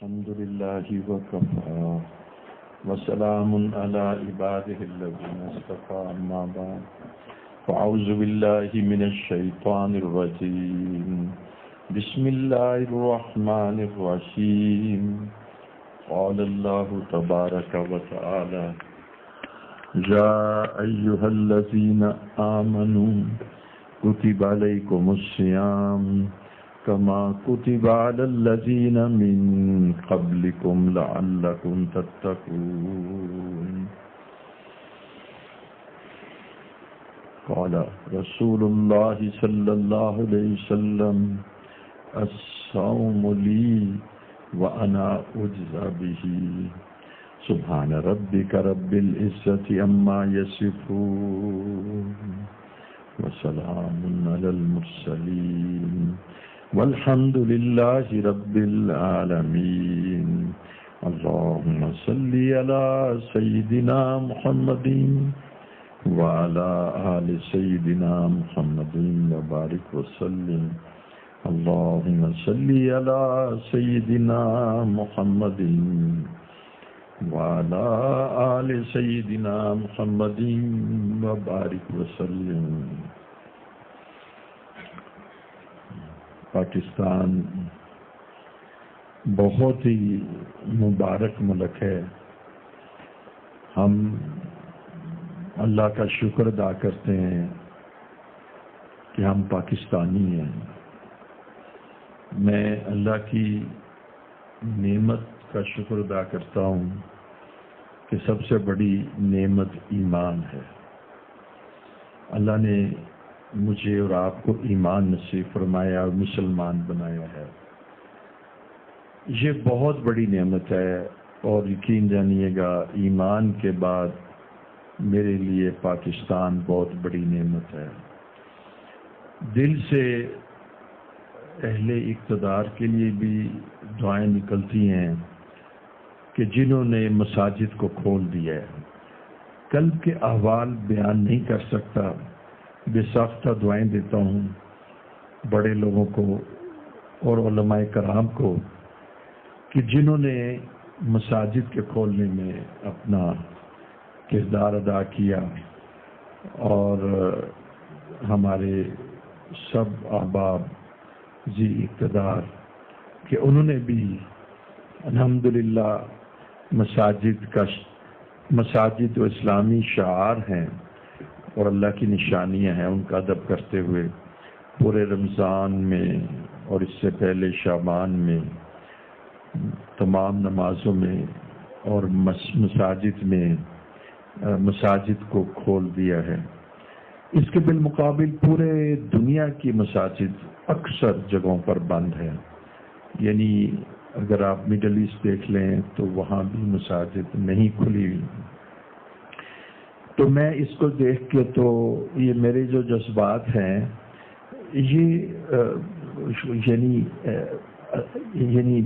الحمد لله وكفى وسلام على عباده الذين اصطفى أما بعد فأعوذ بالله من الشيطان الرجيم بسم الله الرحمن الرحيم قال الله تبارك وتعالى يا أيها الذين آمنوا كتب عليكم الصيام كما كتب على الذين من قبلكم لعلكم تتقون قال رسول الله صلى الله عليه وسلم الصوم لي وأنا أجزى به سبحان ربك رب العزة عما يصفون وسلام على المرسلين والحمد لله رب العالمين اللهم صل على سيدنا محمد وعلى آل سيدنا محمد وبارك وسلم اللهم صل على سيدنا محمد وعلى آل سيدنا محمد وبارك وسلم. پاکستان بہت ہی مبارک ملک ہے. ہم اللہ کا شکر ادا کرتے ہیں کہ ہم پاکستانی ہیں. میں اللہ کی نعمت کا شکر ادا کرتا ہوں کہ سب سے بڑی نعمت ایمان ہے. اللہ نے مجھے اور آپ کو ایمان نصیب فرمایا اور مسلمان بنایا ہے. یہ بہت بڑی نعمت ہے اور یقین جانیے گا ایمان کے بعد میرے لیے پاکستان بہت بڑی نعمت ہے. دل سے اہل اقتدار کے لیے بھی دعائیں نکلتی ہیں کہ جنہوں نے مساجد کو کھول دیا ہے. قلب کے احوال بیان نہیں کر سکتا، بے ساختہ دعائیں دیتا ہوں بڑے لوگوں کو اور علماء کرام کو کہ جنہوں نے مساجد کے کھولنے میں اپنا کردار ادا کیا، اور ہمارے سب احباب ذی اقتدار کہ انہوں نے بھی الحمدللہ مساجد و اسلامی شعار ہیں اور اللہ کی نشانیاں ہیں، ان کا ادب کرتے ہوئے پورے رمضان میں اور اس سے پہلے شعبان میں تمام نمازوں میں اور مساجد کو کھول دیا ہے. اس کے بالمقابل پورے دنیا کی مساجد اکثر جگہوں پر بند ہے. یعنی اگر آپ مڈل ایسٹ دیکھ لیں تو وہاں بھی مساجد نہیں کھلی ہوئی. تو میں اس کو دیکھ کے تو یہ میرے جو جذبات ہیں یہ یعنی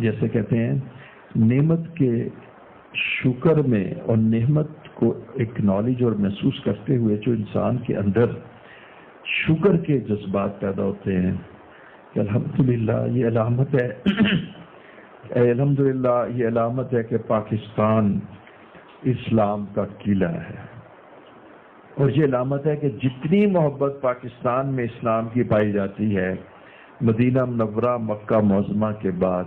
جیسے کہتے ہیں نعمت کے شکر میں اور نعمت کو اکنالج اور محسوس کرتے ہوئے جو انسان کے اندر شکر کے جذبات پیدا ہوتے ہیں کہ الحمدللہ یہ علامت ہے یہ علامت ہے کہ پاکستان اسلام کا قلعہ ہے. اور یہ علامت ہے کہ جتنی محبت پاکستان میں اسلام کی پائی جاتی ہے مدینہ منورہ مکہ معظمہ کے بعد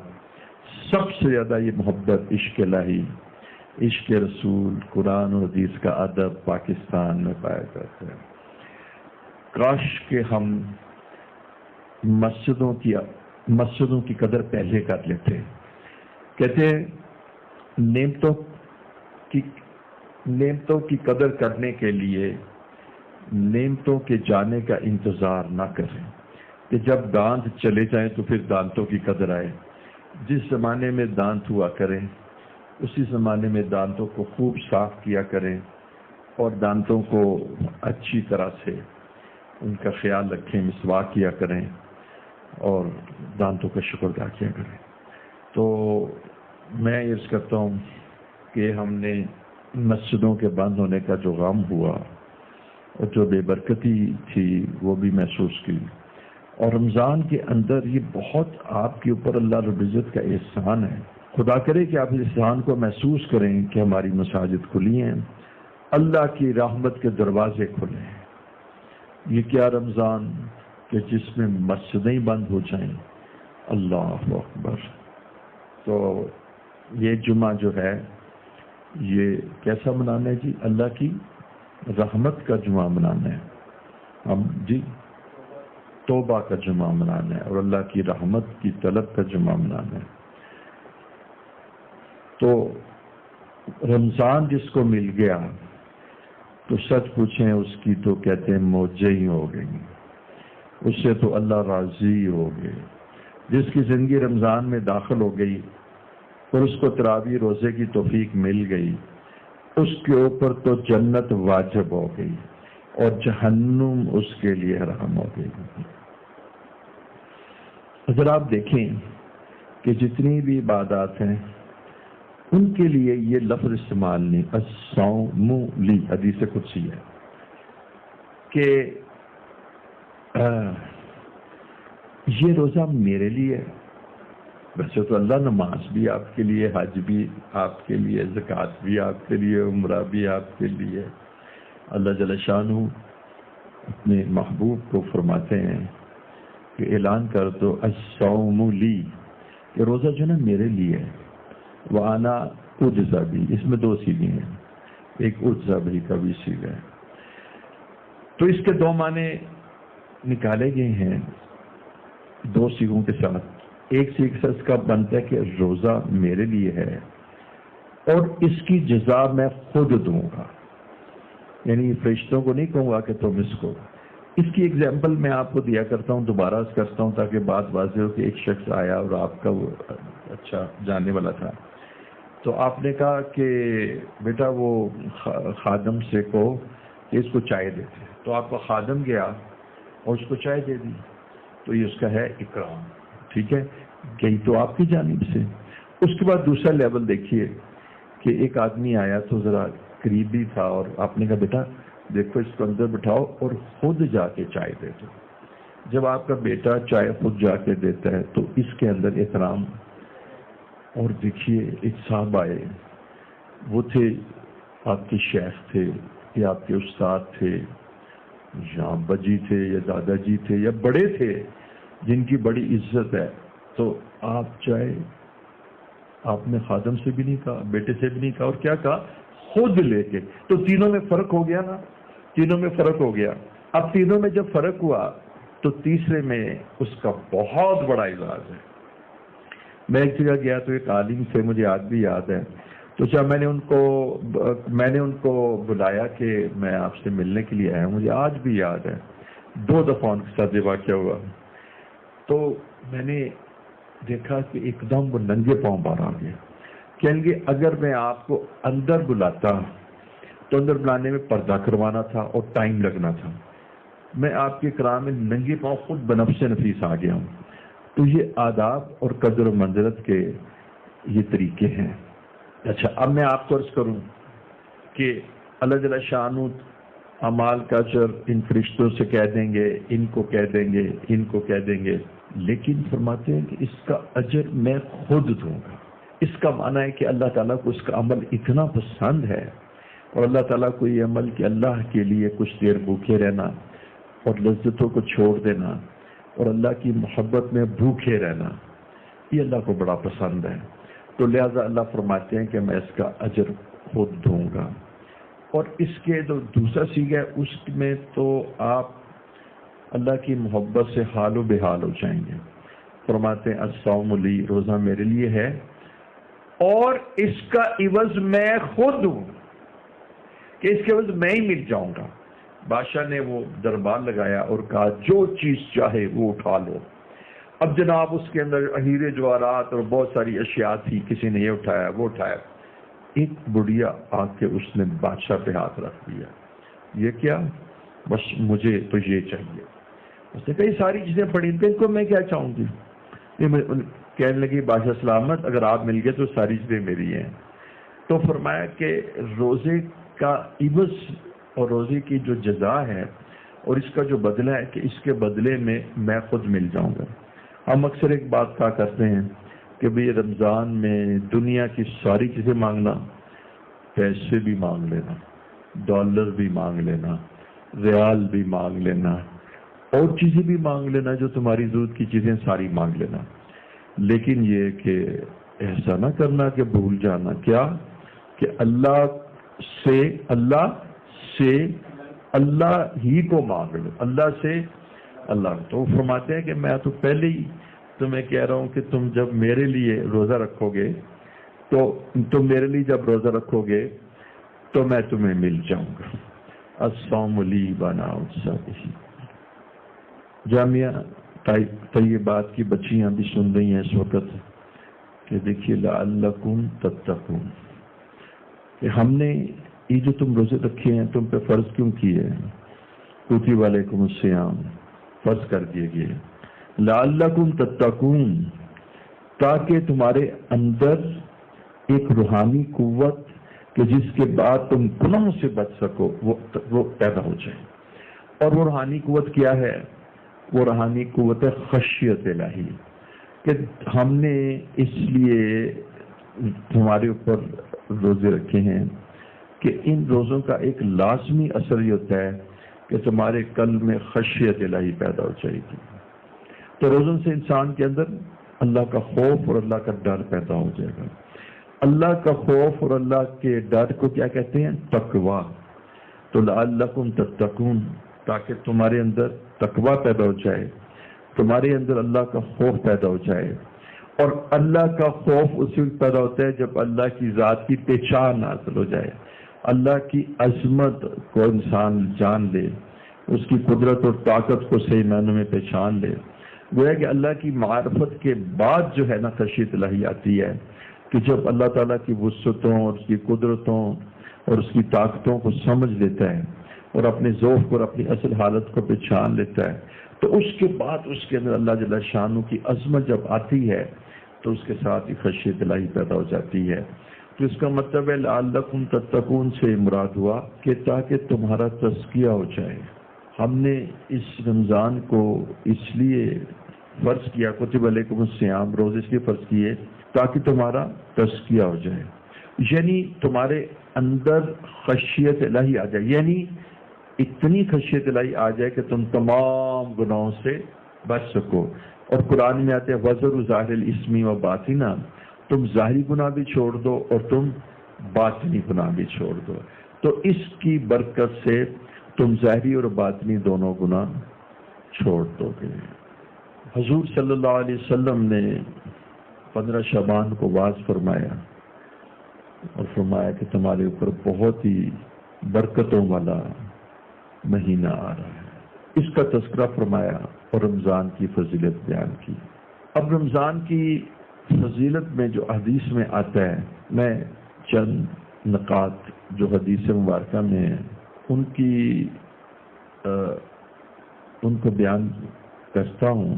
سب سے زیادہ یہ محبت عشق الہی، عشق رسول، قرآن و حدیث کا ادب پاکستان میں پایا جاتا ہے. کاش کہ ہم مسجدوں کی قدر پہلے کر لیتے. کہتے ہیں نعمتوں کی قدر کرنے کے لیے نعمتوں کے جانے کا انتظار نہ کریں کہ جب دانت چلے جائیں تو پھر دانتوں کی قدر آئے. جس زمانے میں دانت ہوا کریں اسی زمانے میں دانتوں کو خوب صاف کیا کریں اور دانتوں کو اچھی طرح سے ان کا خیال رکھیں، مسواک کیا کریں اور دانتوں کا شکر ادا کیا کریں. تو میں عرض کرتا ہوں کہ ہم نے مسجدوں کے بند ہونے کا جو غم ہوا اور جو بے برکتی تھی وہ بھی محسوس کی. اور رمضان کے اندر یہ بہت آپ کے اوپر اللہ رب العزت کا احسان ہے. خدا کرے کہ آپ اس احسان کو محسوس کریں کہ ہماری مساجد کھلی ہیں, اللہ کی رحمت کے دروازے کھلے ہیں. یہ کیا رمضان کہ جس میں مسجدیں بند ہو جائیں. اللہ اکبر. تو یہ جمعہ جو ہے یہ کیسا منانا ہے جی؟ اللہ کی رحمت کا جمعہ منانا ہے ہم جی, توبہ کا جمعہ منانا ہے اور اللہ کی رحمت کی طلب کا جمعہ منانا ہے. تو رمضان جس کو مل گیا تو سچ پوچھیں اس کی تو کہتے ہیں موجیں ہی ہو گئی, اس سے تو اللہ راضی ہو گئے. جس کی زندگی رمضان میں داخل ہو گئی اور اس کو تراویح روزے کی توفیق مل گئی, اس کے اوپر تو جنت واجب ہو گئی اور جہنم اس کے لیے حرام ہو گئی. اگر آپ دیکھیں کہ جتنی بھی عبادات ہیں ان کے لیے یہ لفظ استعمال نہیں, الصوم لی, حدیث قدسی ہے کہ یہ روزہ میرے لیے ہے. ویسے تو اللہ نماز بھی آپ کے لیے, حج بھی آپ کے لیے, زکوٰۃ بھی آپ کے لیے, عمرہ بھی آپ کے لیے. اللہ جل شانہ اپنے محبوب کو فرماتے ہیں کہ اعلان کر دو الصوم لی, کہ روزہ جو نا میرے لیے ہے. وانا اجزا بھی, اس میں دو سیغے ہیں, ایک اجزا بھی کا بھی سیغہ ہے. تو اس کے دو معنی نکالے گئے ہیں دو سیغوں کے ساتھ. ایک سیغ اس کا بنتا ہے کہ روزہ میرے لیے ہے اور اس کی جزا میں خود دوں گا, یعنی فرشتوں کو نہیں کہوں گا کہ تم اس کو. اس کی ایگزامپل میں آپ کو دیا کرتا ہوں, دوبارہ کرتا ہوں تاکہ بات واضح ہو کہ ایک شخص آیا اور آپ کا وہ اچھا جاننے والا تھا, تو آپ نے کہا کہ بیٹا وہ خادم سے کہو کہ اس کو چائے دیتے. تو آپ کا خادم گیا اور اس کو چائے دے دی, تو یہ اس کا ہے اکرام, ٹھیک ہے, گئی تو آپ کی جانب سے. اس کے بعد دوسرا لیول دیکھیے کہ ایک آدمی آیا تو ذرا قریبی تھا اور آپ نے کہا بیٹا دیکھو اس کو اندر بٹھاؤ اور خود جا کے چائے دے دو. جب آپ کا بیٹا چائے خود جا کے دیتا ہے تو اس کے اندر احترام. اور دیکھیے ایک صاحب آئے, وہ تھے آپ کے شیخ تھے یا آپ کے استاد تھے یا ابا جی تھے یا دادا جی تھے یا بڑے تھے جن کی بڑی عزت ہے, تو آپ چائے آپ نے خادم سے بھی نہیں کہا, بیٹے سے بھی نہیں کہا, اور کیا کہا, خود لے کے. تو تینوں میں فرق ہو گیا نا, تینوں میں فرق ہو گیا. اب تینوں میں جب فرق ہوا تو تیسرے میں اس کا بہت بڑا اعزاز ہے. میں ایک جگہ گیا تو ایک عالم سے, مجھے آج بھی یاد ہے, تو جب میں نے ان کو بلایا کہ میں آپ سے ملنے کے لیے آیا ہوں, مجھے آج بھی یاد ہے 2 دفعہ ان کے ساتھ یہ واقعہ ہوا. تو میں نے دیکھا کہ ایک دم وہ ننگے پاؤں باہر آ گیا. کہیں گے اگر میں آپ کو اندر بلاتا تو اندر بلانے میں پردہ کروانا تھا اور ٹائم لگنا تھا. میں آپ کے کرام میں ننگے پاؤں خود بنفس نفیس آ گیا ہوں. تو یہ آداب اور قدر و منزلت کے یہ طریقے ہیں. اچھا, اب میں آپ کو عرض کروں کہ اللہ جل شانہ اعمال کا اجر ان فرشتوں سے کہہ دیں گے, ان کو کہہ دیں گے, ان کو کہہ دیں گے, لیکن فرماتے ہیں کہ اس کا اجر میں خود دوں گا. اس کا معنی ہے کہ اللہ تعالیٰ کو اس کا عمل اتنا پسند ہے, اور اللہ تعالیٰ کو یہ عمل کہ اللہ کے لیے کچھ دیر بھوکے رہنا اور لذتوں کو چھوڑ دینا اور اللہ کی محبت میں بھوکے رہنا, یہ اللہ کو بڑا پسند ہے. تو لہذا اللہ فرماتے ہیں کہ میں اس کا اجر خود دوں گا. اور اس کے جو دوسرا سیغہ ہے اس میں تو آپ اللہ کی محبت سے حال و بحال ہو جائیں گے. فرماتے ہیں الصوم لی, روزہ میرے لیے ہے اور اس کا عوض میں خود ہوں, کہ اس کے عوض میں ہی مل جاؤں گا. بادشاہ نے وہ دربار لگایا اور کہا جو چیز چاہے وہ اٹھا لو. اب جناب اس کے اندر ہیرے جواہرات اور بہت ساری اشیاء تھی, کسی نے یہ اٹھایا وہ اٹھایا. ایک بڑھیا آ کے اس نے بادشاہ پہ ہاتھ رکھ دیا, یہ کیا, بس مجھے تو یہ چاہیے. اس نے کئی ساری چیزیں پڑھی, ان کو میں کیا چاہوں گی. کہنے لگی بادشاہ سلامت, اگر آپ مل گئے تو ساری چیزیں میری ہیں. تو فرمایا کہ روزے کا عوض اور روزے کی جو جزا ہے اور اس کا جو بدلہ ہے کہ اس کے بدلے میں خود مل جاؤں گا۔ ہم اکثر ایک بات کہا کرتے ہیں کہ بھئی رمضان میں دنیا کی ساری چیزیں مانگنا، پیسے بھی مانگ لینا، ڈالر بھی مانگ لینا، ریال بھی مانگ لینا، اور چیزیں بھی مانگ لینا، جو تمہاری ضرورت کی چیزیں ساری مانگ لینا، لیکن یہ کہ ایسا نہ کرنا کہ بھول جانا کیا کہ اللہ ہی کو مانگ لو، اللہ سے اللہ۔ تو فرماتے ہیں کہ میں تو پہلے ہی تمہیں کہہ رہا ہوں کہ تم جب میرے لیے روزہ رکھو گے تو میں تمہیں مل جاؤں گا۔ الصوم لی وانا الصائمون۔ جامعہ طیبات کی بچیاں بھی سن رہی ہیں اس وقت کہ دیکھیے لعلکم تتقون، کہ ہم نے یہ جو تم روزے رکھے ہیں تم پہ فرض کیوں کیے ہیں؟ کتب علیکم الصیام فرض کر دیے گئے، لعلکم تتقون، تاکہ تمہارے اندر ایک روحانی قوت کہ جس کے بعد تم گناہوں سے بچ سکو وہ پیدا ہو جائے۔ اور وہ روحانی قوت کیا ہے؟ وہ روحانی قوت خشیت الہی، کہ ہم نے اس لیے تمہارے اوپر روزے رکھے ہیں کہ ان روزوں کا ایک لازمی اثر یہ ہوتا ہے کہ تمہارے قلب میں خشیت الہی پیدا ہو جائے گی۔ تو روزوں سے انسان کے اندر اللہ کا خوف اور اللہ کا ڈر پیدا ہو جائے گا۔ اللہ کا خوف اور اللہ کے ڈر کو کیا کہتے ہیں؟ تقوی۔ تو لعلکم تتقون، تاکہ تمہارے اندر تقوی پیدا ہو جائے، تمہارے اندر اللہ کا خوف پیدا ہو جائے۔ اور اللہ کا خوف اسی وقت پیدا ہوتا ہے جب اللہ کی ذات کی پہچان حاصل ہو جائے، اللہ کی عظمت کو انسان جان لے، اس کی قدرت اور طاقت کو صحیح معنوں میں پہچان لے۔ گویا کہ اللہ کی معرفت کے بعد جو ہے نا خشیت الہی آتی ہے، کہ جب اللہ تعالیٰ کی وسعتوں اور اس کی قدرتوں اور اس کی طاقتوں کو سمجھ لیتا ہے اور اپنے ذوق اور اپنی اصل حالت کو پہچان لیتا ہے، تو اس کے بعد اس کے اندر اللہ جل شانہ کی عظمت جب آتی ہے تو اس کے ساتھ ہی خشیت الہی پیدا ہو جاتی ہے۔ تو اس کا مطلب ہے لعلکم تتقون سے مراد ہوا کہ تاکہ تمہارا تزکیہ ہو جائے۔ ہم نے اس رمضان کو اس لیے فرض کیا، کتب علیکم الصیام، روزے اس لیے فرض کیے تاکہ تمہارا تزکیہ ہو جائے، یعنی تمہارے اندر خشیت الہی آ جائے، یعنی اتنی خشیت الہی آ جائے کہ تم تمام گناہوں سے بچ سکو۔ اور قرآن میں آتے ہیں وَذَرُوا ظَاهِرَ الْإِثْمِ وَبَاطِنَهُ، تم ظاہری گناہ بھی چھوڑ دو اور تم باطنی گناہ بھی چھوڑ دو۔ تو اس کی برکت سے تم ظاہری اور باطنی دونوں گناہ چھوڑ دو گے۔ حضور صلی اللہ علیہ وسلم نے 15 شعبان کو واعظ فرمایا اور فرمایا کہ تمہارے اوپر بہت ہی برکتوں والا مہینہ آ رہا ہے، اس کا تذکرہ فرمایا اور رمضان کی فضیلت بیان کی۔ اب رمضان کی فضیلت میں جو حدیث میں آتا ہے، میں چند نکات جو حدیث مبارکہ میں ہیں ان کو بیان کرتا ہوں،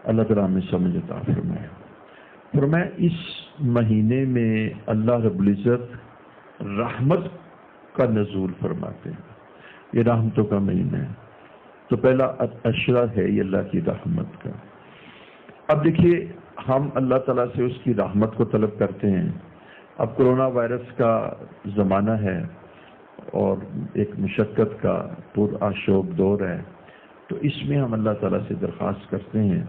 اللہ تعالیٰ میں سمجھ عطا فرمائے۔ فرمایا اس مہینے میں اللہ رب العزت رحمت کا نزول فرماتے ہیں، یہ رحمتوں کا مہینہ ہے۔ تو پہلا اشرا ہے یہ اللہ کی رحمت کا۔ اب دیکھیے ہم اللہ تعالیٰ سے اس کی رحمت کو طلب کرتے ہیں۔ اب کرونا وائرس کا زمانہ ہے اور ایک مشقت کا پرآشوب دور ہے، تو اس میں ہم اللہ تعالیٰ سے درخواست کرتے ہیں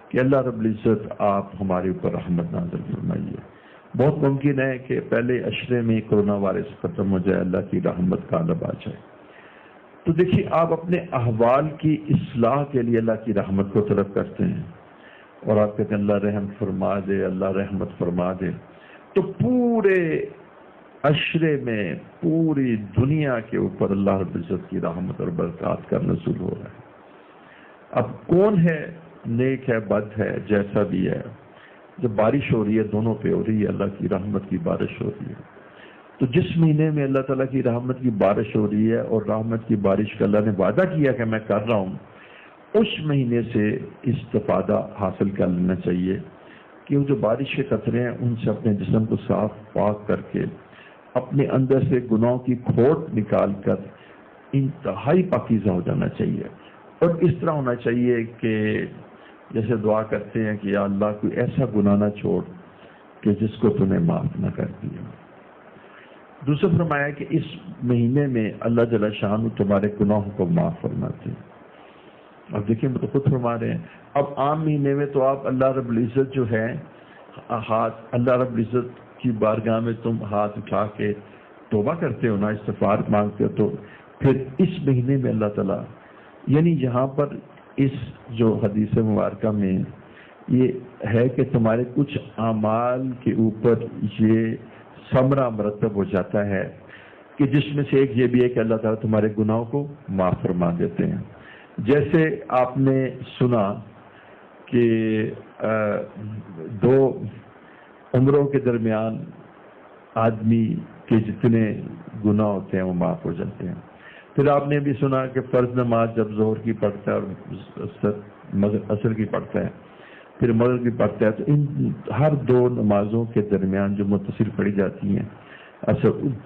کہ اللہ رب العزت آپ ہمارے اوپر رحمت نازل فرمائیے۔ بہت ممکن ہے کہ پہلے اشرے میں کرونا وائرس ختم ہو جائے، اللہ کی رحمت کا غالب آ جائے۔ تو دیکھیے آپ اپنے احوال کی اصلاح کے لیے اللہ کی رحمت کو طلب کرتے ہیں اور آپ کہتے ہیں اللہ رحم فرما دے، اللہ رحمت فرما دے، تو پورے عشرے میں پوری دنیا کے اوپر اللہ رب العزت کی رحمت اور برکات کا نزول ہو رہا ہے۔ اب کون ہے نیک ہے بد ہے جیسا بھی ہے، جب بارش ہو رہی ہے دونوں پہ ہو رہی ہے، اللہ کی رحمت کی بارش ہو رہی ہے۔ تو جس مہینے میں اللہ تعالیٰ کی رحمت کی بارش ہو رہی ہے اور رحمت کی بارش کا اللہ نے وعدہ کیا کہ میں کر رہا ہوں، اس مہینے سے استفادہ حاصل کر لینا چاہیے کہ وہ جو بارش کے قطرے ہیں ان سے اپنے جسم کو صاف پاک کر کے اپنے اندر سے گناہوں کی کھوٹ نکال کر انتہائی پاکیزہ ہو جانا چاہیے، اور اس طرح ہونا چاہیے کہ جیسے دعا کرتے ہیں کہ یا اللہ کوئی ایسا گناہ نہ چھوڑ کہ جس کو تو نے معاف نہ کر دیا۔ دوسرا فرمایا کہ اس مہینے میں اللہ جل شان تمہارے گناہوں کو معاف فرماتے ہیں۔ اب دیکھیں وہ تو خود فرما رہے ہیں، اب عام مہینے میں تو آپ اللہ رب العزت جو ہے اللہ رب العزت کی بارگاہ میں تم ہاتھ اٹھا کے توبہ کرتے ہو نا، استغفار مانگتے ہو، تو پھر اس مہینے میں اللہ تعالیٰ یعنی یہاں پر اس جو حدیث مبارکہ میں یہ ہے کہ تمہارے کچھ اعمال کے اوپر یہ ثمرہ مرتب ہو جاتا ہے کہ جس میں سے ایک یہ بھی ہے کہ اللہ تعالیٰ تمہارے گناہوں کو معاف فرما دیتے ہیں۔ جیسے آپ نے سنا کہ دو عمروں کے درمیان آدمی کے جتنے گناہ ہوتے ہیں وہ معاف ہو جاتے ہیں۔ پھر آپ نے بھی سنا کہ فرض نماز جب ظہر کی پڑھتا ہے اور عصر کی پڑھتا ہے، پھر مغرب کی پڑھتا ہے، تو ان ہر دو نمازوں کے درمیان جو متصل پڑھی جاتی ہیں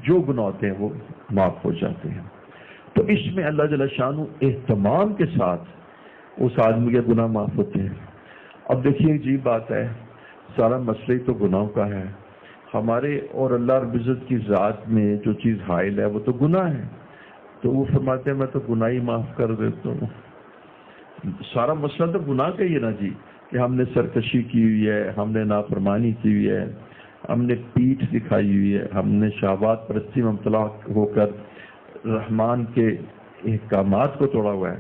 جو گناہ ہوتے ہیں وہ معاف ہو جاتے ہیں۔ تو اس میں اللہ جل شانہ اہتمام کے ساتھ اس آدمی کے گناہ معاف ہوتے ہیں۔ اب دیکھیے عجیب بات ہے، سارا مسئلہ ہی تو گناہوں کا ہے، ہمارے اور اللہ رب العزت کی ذات میں جو چیز حائل ہے وہ تو گناہ ہے، تو وہ فرماتے ہیں میں تو گناہ ہی معاف کر دیتا ہوں۔ سارا مسئلہ تو گناہ کا ہی ہے نا جی، کہ ہم نے سرکشی کی ہوئی ہے، ہم نے نافرمانی کی ہوئی ہے، ہم نے پیٹھ دکھائی ہوئی ہے، ہم نے شہوات پرستی میں مبتلا ہو کر رحمان کے احکامات کو توڑا ہوا ہے۔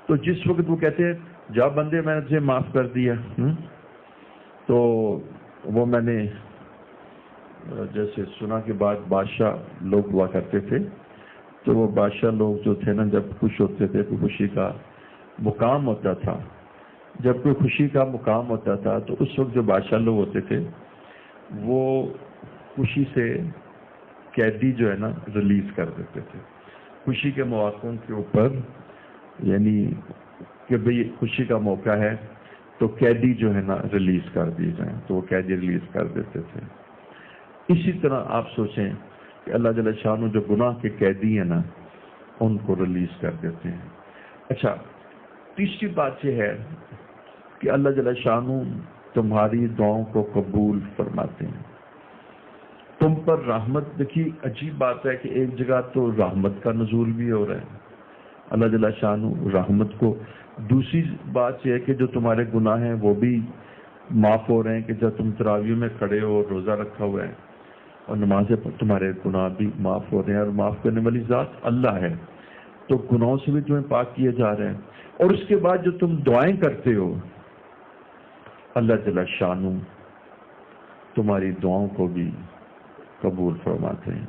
تو جس وقت وہ کہتے ہیں جا بندے میں نے تجھے معاف کر دیا، تو وہ میں نے جیسے سنا کے بعد بادشاہ لوگ ہوا کرتے تھے، تو وہ بادشاہ لوگ جو تھے نا جب خوش ہوتے تھے کوئی خوشی کا مقام ہوتا تھا، جب کوئی خوشی کا مقام ہوتا تھا تو اس وقت جو بادشاہ لوگ ہوتے تھے وہ خوشی سے قیدی جو ہے نا ریلیز کر دیتے تھے خوشی کے مواقعوں کے اوپر، یعنی کہ بھئی خوشی کا موقع ہے تو قیدی جو ہے نا ریلیز کر دیے جائیں، تو وہ قیدی ریلیز کر دیتے تھے۔ اسی طرح آپ سوچیں کہ اللہ جل شانہ جو گناہ کے قیدی ہیں نا ان کو ریلیز کر دیتے ہیں۔ اچھا، تیسری بات یہ ہے کہ اللہ جل شانہ تمہاری دعاؤں کو قبول فرماتے ہیں، تم پر رحمت۔ دیکھیے عجیب بات ہے کہ ایک جگہ تو رحمت کا نزول بھی ہو رہا ہے اللہ جل شانہ رحمت کو، دوسری بات یہ ہے کہ جو تمہارے گناہ ہیں وہ بھی معاف ہو رہے ہیں، کہ جب تم تراویح میں کھڑے ہو اور روزہ رکھا ہوا ہے اور نمازیں تمہارے گناہ بھی معاف ہو رہے ہیں، اور معاف کرنے والی ذات اللہ ہے، تو گناہوں سے بھی تمہیں پاک کیے جا رہے ہیں۔ اور اس کے بعد جو تم دعائیں کرتے ہو اللہ جل شانہ تمہاری دعاؤں کو بھی قبول فرماتے ہیں۔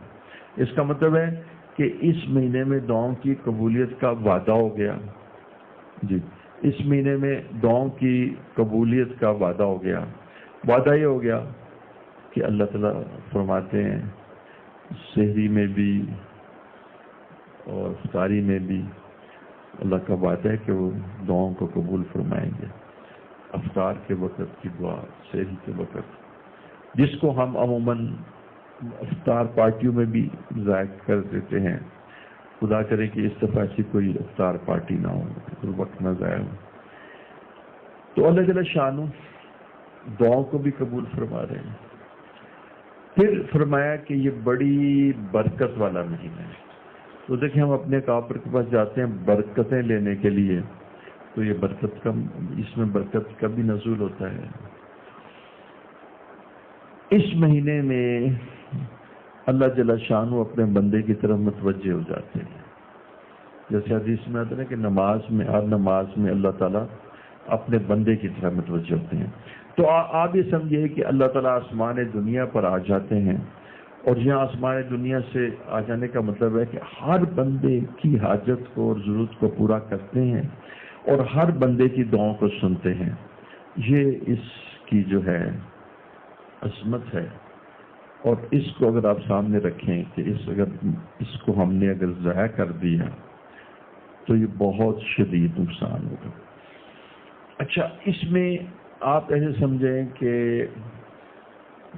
اس کا مطلب ہے کہ اس مہینے میں دعاؤں کی قبولیت کا وعدہ ہو گیا جی، اس مہینے میں دعاؤں کی قبولیت کا وعدہ ہو گیا۔ وعدہ یہ ہو گیا کہ اللہ تعالیٰ فرماتے ہیں سحری میں بھی اور افطاری میں بھی اللہ کا وعدہ ہے کہ وہ دعاؤں کو قبول فرمائیں گے۔ افطار کے وقت کی دعا، سحری کے وقت، جس کو ہم عموماً افطار پارٹیوں میں بھی ضائع کر دیتے ہیں، خدا کرے کہ اس دفعہ ایسی کوئی افطار پارٹی نہ ہو، کوئی وقت نہ ضائع ہو۔ تو اللہ جل شانہ دعاؤں کو بھی قبول فرما رہے ہیں۔ پھر فرمایا کہ یہ بڑی برکت والا مہینہ ہے۔ تو دیکھیں ہم اپنے کافر کے پاس جاتے ہیں برکتیں لینے کے لیے، تو یہ برکت کا، اس میں برکت کا بھی نزول ہوتا ہے۔ اس مہینے میں اللہ جل شانہ اپنے بندے کی طرف متوجہ ہو جاتے ہیں، جیسے حدیث میں آتا ہے کہ نماز میں، ہر نماز میں اللہ تعالیٰ اپنے بندے کی طرف متوجہ ہوتے ہیں۔ تو آپ یہ سمجھے کہ اللہ تعالیٰ آسمان دنیا پر آ جاتے ہیں، اور یہاں آسمان دنیا سے آ جانے کا مطلب ہے کہ ہر بندے کی حاجت کو اور ضرورت کو پورا کرتے ہیں اور ہر بندے کی دعاؤں کو سنتے ہیں۔ یہ اس کی جو ہے عظمت ہے، اور اس کو اگر آپ سامنے رکھیں کہ اس کو ہم نے اگر ضائع کر دیا تو یہ بہت شدید نقصان ہوگا۔ اچھا، اس میں آپ ایسے سمجھیں کہ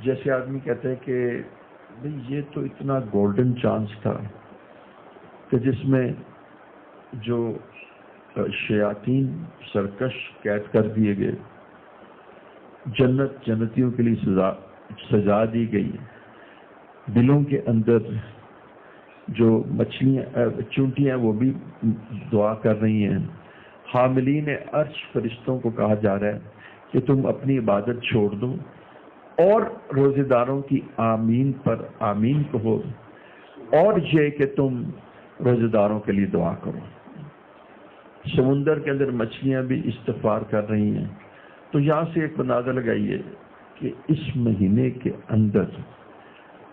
جیسے آدمی کہتے ہیں کہ بھئی یہ تو اتنا گولڈن چانس تھا کہ جس میں جو شیاطین سرکش قید کر دیے گئے، جنت جنتیوں کے لیے سجا دی گئی، دلوں کے اندر جو مچھلیاں چونٹیاں وہ بھی دعا کر رہی ہیں، حاملین عرش فرشتوں کو کہا جا رہا ہے کہ تم اپنی عبادت چھوڑ دو اور روزے داروں کی آمین پر آمین کہو، اور یہ کہ تم روزے داروں کے لیے دعا کرو۔ سمندر کے اندر مچھلیاں بھی استغفار کر رہی ہیں۔ تو یہاں سے ایک اندازہ لگائیے کہ اس مہینے کے اندر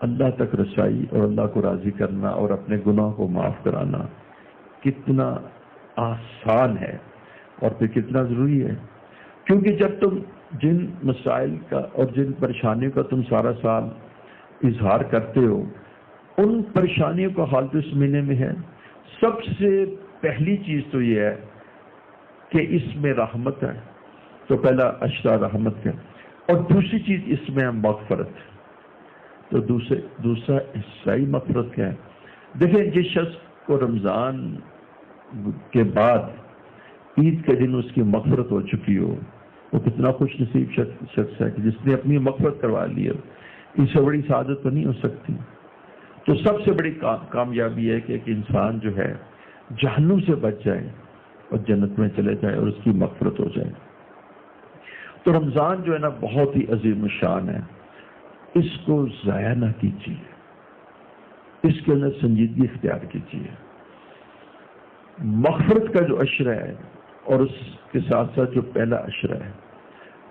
اللہ تک رسائی اور اللہ کو راضی کرنا اور اپنے گناہ کو معاف کرانا کتنا آسان ہے اور پھر کتنا ضروری ہے، کیونکہ جب تم جن مسائل کا اور جن پریشانیوں کا تم سارا سال اظہار کرتے ہو، ان پریشانیوں کا حال تو اس مہینے میں ہے۔ سب سے پہلی چیز تو یہ ہے کہ اس میں رحمت ہے، تو پہلا اشرا رحمت ہے، اور دوسری چیز اس میں مغفرت ہے۔ تو دوسرا حصہ ہی مغفرت کا ہے۔ دیکھیں، جس شخص کو رمضان کے بعد عید کے دن اس کی مغفرت ہو چکی ہو، وہ کتنا خوش نصیب شخص ہے کہ جس نے اپنی مغفرت کروا لی ہے۔ اس سے بڑی سعادت تو نہیں ہو سکتی۔ تو سب سے بڑی کامیابی ہے کہ ایک انسان جو ہے جہنم سے بچ جائے اور جنت میں چلے جائے اور اس کی مغفرت ہو جائے۔ تو رمضان جو ہے نا بہت ہی عظیم الشان ہے، اس کو ضائع نہ کیجیے، اس کے اندر سنجیدگی اختیار کیجیے۔ مغفرت کا جو عشرہ ہے اور اس کے ساتھ ساتھ جو پہلا عشرہ ہے،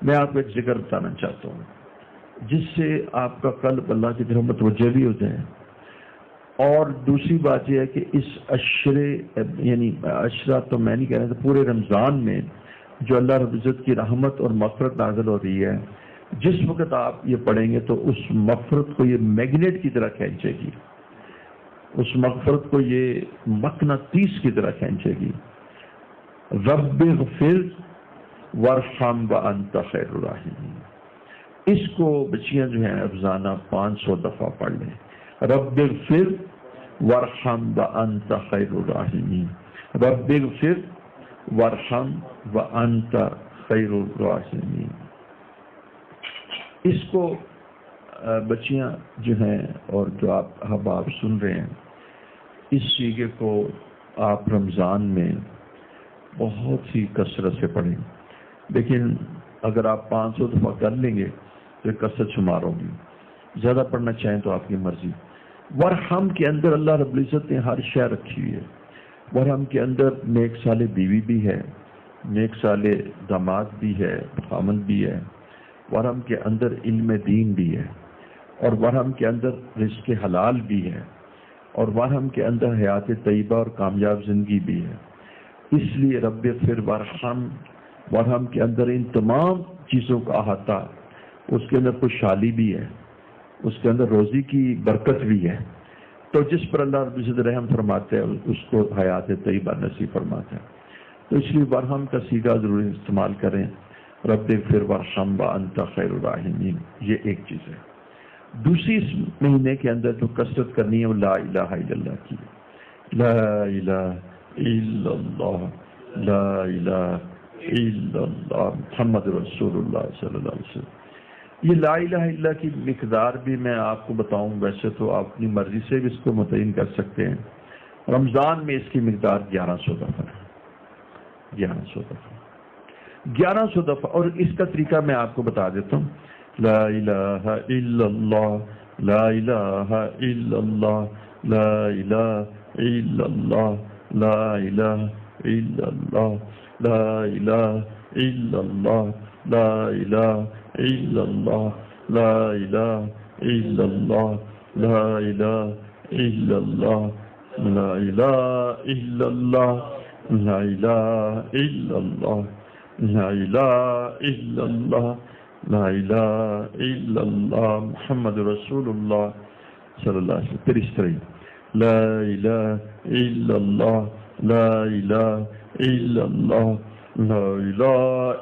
میں آپ کو ایک ذکر بتانا چاہتا ہوں جس سے آپ کا قلب اللہ کی طرف متوجہ بھی ہو جائے۔ اور دوسری بات یہ ہے کہ اس عشرے، یعنی عشرہ تو میں نہیں کہہ رہا، پورے رمضان میں جو اللہ رب العزت کی رحمت اور مغفرت نازل ہو رہی ہے، جس وقت آپ یہ پڑھیں گے تو اس مغفرت کو یہ میگنیٹ کی طرح کھینچے گی، اس مغفرت کو یہ مقناطیس کی طرح کھینچے گی۔ رب اغفر وارحم وانت خیر الراحمین، اس کو بچیاں جو ہیں افزانہ 500 دفعہ پڑھ لیں۔ رب اغفر وارحم وانت خیر الراحمین، رب اغفر وارحم وانت خیر الراحمین۔ اس کو بچیاں جو ہیں اور جو آپ احباب سن رہے ہیں، اس سیغے کو آپ رمضان میں بہت ہی کثرت سے پڑھیں، لیکن اگر آپ 500 دفعہ کر لیں گے تو کثرت شمار ہوگی، زیادہ پڑھنا چاہیں تو آپ کی مرضی۔ ورحم کے اندر اللہ رب العزت نے ہر شے رکھی ہوئی ہے۔ ورحم کے اندر نیک صالح بیوی بھی ہے، نیک صالح داماد بھی ہے، خامند بھی ہے۔ ورحم کے اندر علم دین بھی ہے، اور ورحم کے اندر رزق حلال بھی ہے، اور ورحم کے اندر حیات طیبہ اور کامیاب زندگی بھی ہے۔ اس لیے رب پھر ورحم کے اندر ان تمام چیزوں کا احاطہ، اس کے اندر خوشحالی بھی ہے، اس کے اندر روزی کی برکت بھی ہے۔ تو جس پر اللہ رب العزت رحم فرماتے ہیں اس کو حیات طیبہ نصیب فرماتا ہے۔ تو اس لیے ورحم کا صیغہ ضرور استعمال کریں، رب اغفر وارحم وانت خیر الراحمین، یہ ایک چیز ہے۔ دوسری اس مہینے کے اندر جو کثرت کرنی ہے وہ لا الہ الا اللہ کی، لا الہ الا اللہ، لا الہ الا اللہ محمد رسول اللہ صلی اللہ علیہ وسلم۔ یہ لا الہ الا اللہ کی مقدار بھی میں آپ کو بتاؤں، ویسے تو آپ اپنی مرضی سے بھی اس کو متعین کر سکتے ہیں۔ رمضان میں اس کی مقدار 1100 دفعہ ہے، 1100 دفعہ، 1100 دفعہ۔ اور اس کا طریقہ میں آپ کو بتا دیتا ہوں، لا الہ الا اللہ، لا الہ الا اللہ، لا الہ الا اللہ، لا الہ الا اللہ، لا الہ الا اللہ، لا الہ الا اللہ، لا الہ الا اللہ، لا الہ الا اللہ، لا الہ الا اللہ، لا الہ الا اللہ، لا الہ الا اللہ، لا الہ الا اللہ محمد رسول اللہ صلی اللہ علیہ وسلم۔ پھر اس طرح لا الہ الا اللہ، لا الہ الا اللہ، لا الہ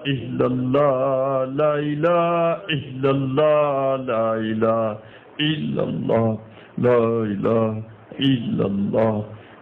الا اللہ، لا الہ الا اللہ، لا الہ الا اللہ، لا الہ الا اللہ،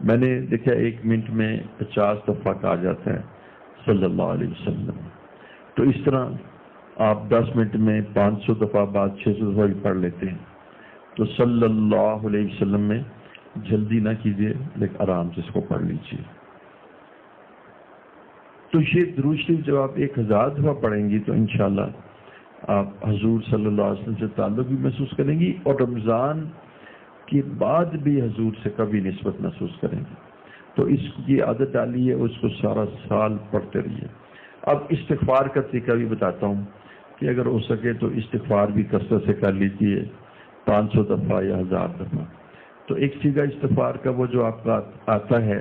میں نے دیکھا 1 منٹ میں 50 دفعہ کہا جاتا ہے صلی اللہ علیہ وسلم. تو اس طرح آپ 10 منٹ میں 500 دفعہ بعد 600 دفعہ بھی پڑھ لیتے ہیں. تو صلی اللہ علیہ وسلم میں جلدی نہ کیجیے لیکن آرام سے اس کو پڑھ لیجیے. تو یہ درود شریف جب آپ 1000 دفعہ پڑھیں گی تو انشاءاللہ آپ حضور صلی اللہ علیہ وسلم سے تعلق بھی محسوس کریں گی اور رمضان کے بعد بھی حضور سے کبھی نسبت محسوس کریں گے. تو اس کی عادت ڈالیے اور اس کو سارا سال پڑھتے رہیے. اب استغفار کا طریقہ بھی بتاتا ہوں کہ اگر ہو سکے تو استغفار بھی کثرت سے کر لیجیے 500 دفعہ یا 1000 دفعہ. تو ایک سیدھا استغفار کا وہ جو آپ کا آتا ہے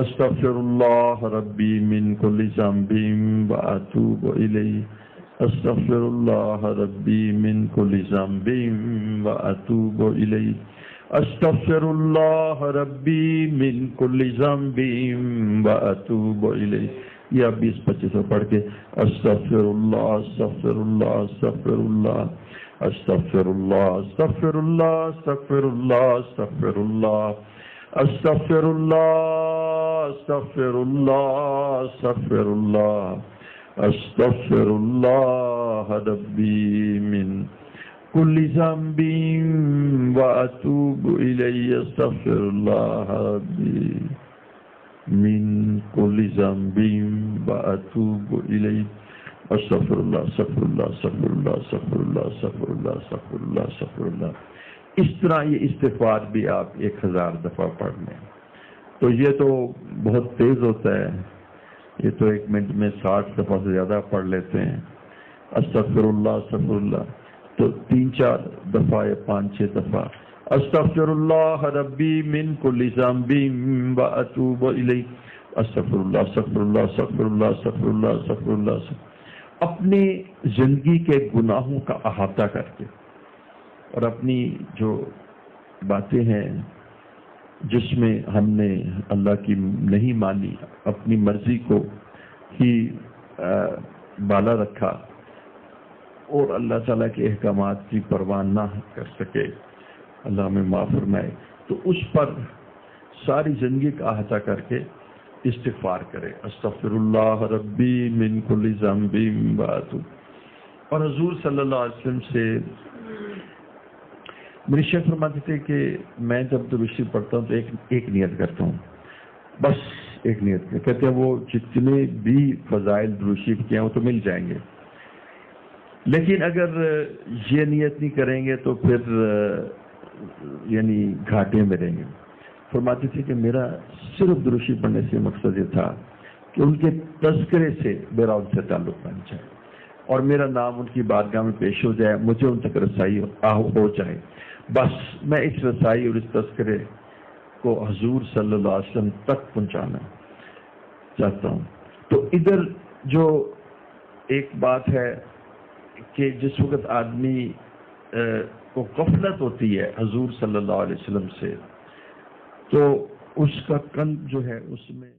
استغفر اللہ ربی من کل ذنب واتوب الیہ. استغفر اللہ ربی من کل ذنب واتوب الیہ. استغفر اللہ ربی من کل ذنب واتوب الیہ. یا 20-25 پڑھ کے استغفر اللہ استغفر اللہ استغفر اللہ استغفر اللہ استغفر اللہ استغفر اللہ استغفر اللہ استغفر اللہ استغفر اللہ استغفر اللہ استغفر اللہ ربی من کل ذنب واتوب الیہ. استغفر اللہ ربی من کل ذنب واتوب الیہ. استغفر اللہ استغفر اللہ استغفر اللہ استغفر اللہ استغفر اللہ استغفر اللہ استغفر اللہ. اس طرح یہ استغفار بھی آپ 1000 دفعہ پڑھ لیں. تو یہ تو بہت تیز ہوتا ہے, یہ تو 1 منٹ میں 60 دفعہ سے زیادہ پڑھ لیتے ہیں. استغفر اللہ استغفر اللہ تو 3-4 دفعہ یا 5-6 دفعہ استغفر اللہ ربی من کل ذنب واتوب الیہ. استغفر اللہ استغفر اللہ استغفر اللہ استغفر اللہ استغفر اللہ. اپنی زندگی کے گناہوں کا احاطہ کر کے اور اپنی جو باتیں ہیں جس میں ہم نے اللہ کی نہیں مانی, اپنی مرضی کو ہی بالا رکھا اور اللہ تعالیٰ کے احکامات کی پرواہ نہ کر سکے, اللہ ہمیں معاف فرمائے. تو اس پر ساری زندگی کا احاطہ کر کے استغفار کرے استغفر اللہ ربی من کل ذنب واتوب. اور حضور صلی اللہ علیہ وسلم سے میری شیخ فرماتے تھے کہ میں جب درود شریف پڑھتا ہوں تو ایک نیت کرتا ہوں, بس ایک نیت. کہتے ہیں وہ جتنے بھی فضائل درود شریف کے ہیں وہ تو مل جائیں گے, لیکن اگر یہ نیت نہیں کریں گے تو پھر یعنی گھاٹے میں رہیں گے. فرماتے تھے کہ میرا صرف درود شریف پڑھنے سے مقصد یہ تھا کہ ان کے تذکرے سے میرا ان سے تعلق بن جائے اور میرا نام ان کی بارگاہ میں پیش ہو جائے, مجھے ان تک رسائی ہو جائے. بس میں اس رسائی اور اس تذکرے کو حضور صلی اللہ علیہ وسلم تک پہنچانا چاہتا ہوں. تو ادھر جو ایک بات ہے کہ جس وقت آدمی کو غفلت ہوتی ہے حضور صلی اللہ علیہ وسلم سے, تو اس کا قلب جو ہے اس میں